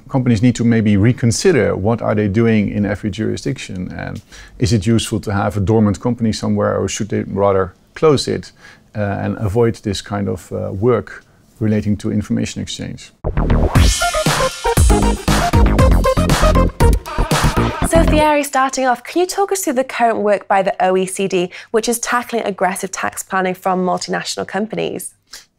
Companies need to maybe reconsider what are they doing in every jurisdiction, and is it useful to have a dormant company somewhere, or should they rather close it and avoid this kind of work relating to information exchange. So Thierry, starting off, can you talk us through the current work by the OECD, which is tackling aggressive tax planning from multinational companies?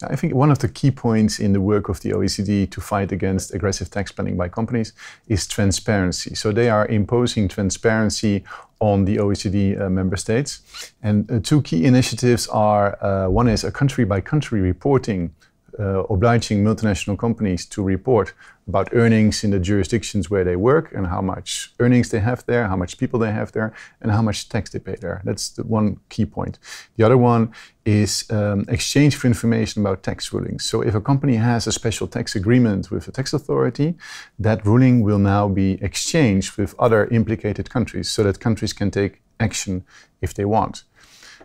I think one of the key points in the work of the OECD to fight against aggressive tax planning by companies is transparency. So they are imposing transparency on the OECD member states. And two key initiatives are, one is a country-by-country reporting, obliging multinational companies to report about earnings in the jurisdictions where they work and how much earnings they have there, how much people they have there, and how much tax they pay there. That's the one key point. The other one is exchange of information about tax rulings. So if a company has a special tax agreement with a tax authority, that ruling will now be exchanged with other implicated countries so that countries can take action if they want.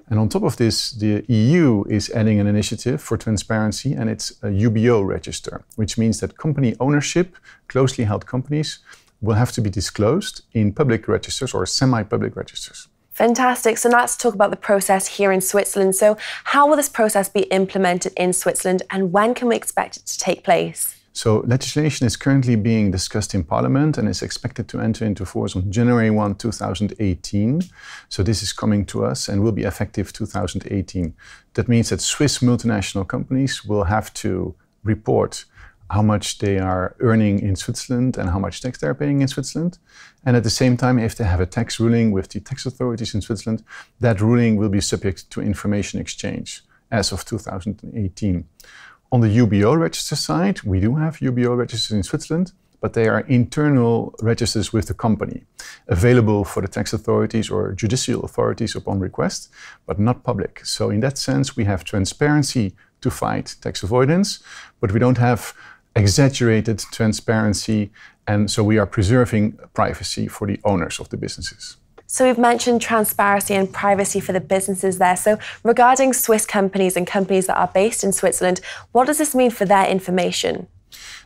And on top of this, the EU is adding an initiative for transparency, and it's a UBO register, which means that company ownership, closely held companies, will have to be disclosed in public registers or semi-public registers. Fantastic. So now let's talk about the process here in Switzerland. So how will this process be implemented in Switzerland, and when can we expect it to take place? So legislation is currently being discussed in Parliament and is expected to enter into force on January 1, 2018. So this is coming to us and will be effective 2018. That means that Swiss multinational companies will have to report how much they are earning in Switzerland and how much tax they're paying in Switzerland. And at the same time, if they have a tax ruling with the tax authorities in Switzerland, that ruling will be subject to information exchange as of 2018. On the UBO register side, we do have UBO registers in Switzerland, but they are internal registers with the company, available for the tax authorities or judicial authorities upon request, but not public. So in that sense, we have transparency to fight tax avoidance, but we don't have exaggerated transparency, and so we are preserving privacy for the owners of the businesses. So we've mentioned transparency and privacy for the businesses there. So regarding Swiss companies and companies that are based in Switzerland, what does this mean for their information?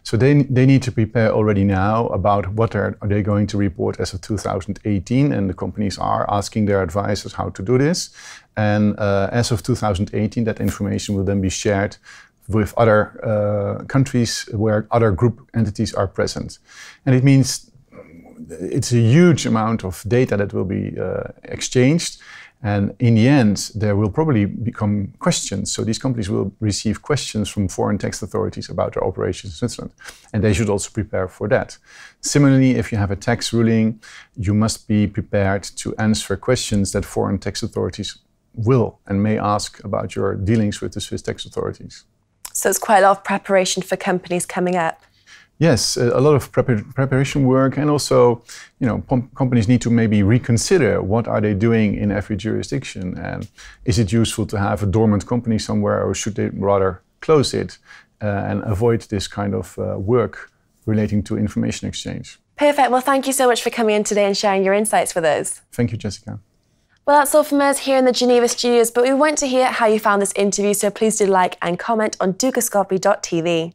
So they need to prepare already now about what are they going to report as of 2018, and the companies are asking their advisors how to do this. And as of 2018, that information will then be shared with other countries where other group entities are present. And it means it's a huge amount of data that will be exchanged, and in the end there will probably become questions. So these companies will receive questions from foreign tax authorities about their operations in Switzerland, and they should also prepare for that. Similarly, if you have a tax ruling, you must be prepared to answer questions that foreign tax authorities will and may ask about your dealings with the Swiss tax authorities. So it's quite a lot of preparation for companies coming up. Yes, a lot of preparation work, and also, companies need to maybe reconsider what are they doing in every jurisdiction, and is it useful to have a dormant company somewhere, or should they rather close it and avoid this kind of work relating to information exchange. Perfect. Well, thank you so much for coming in today and sharing your insights with us. Thank you, Jessica. Well, that's all from us here in the Geneva studios, but we want to hear how you found this interview, so please do like and comment on Dukascopy.tv.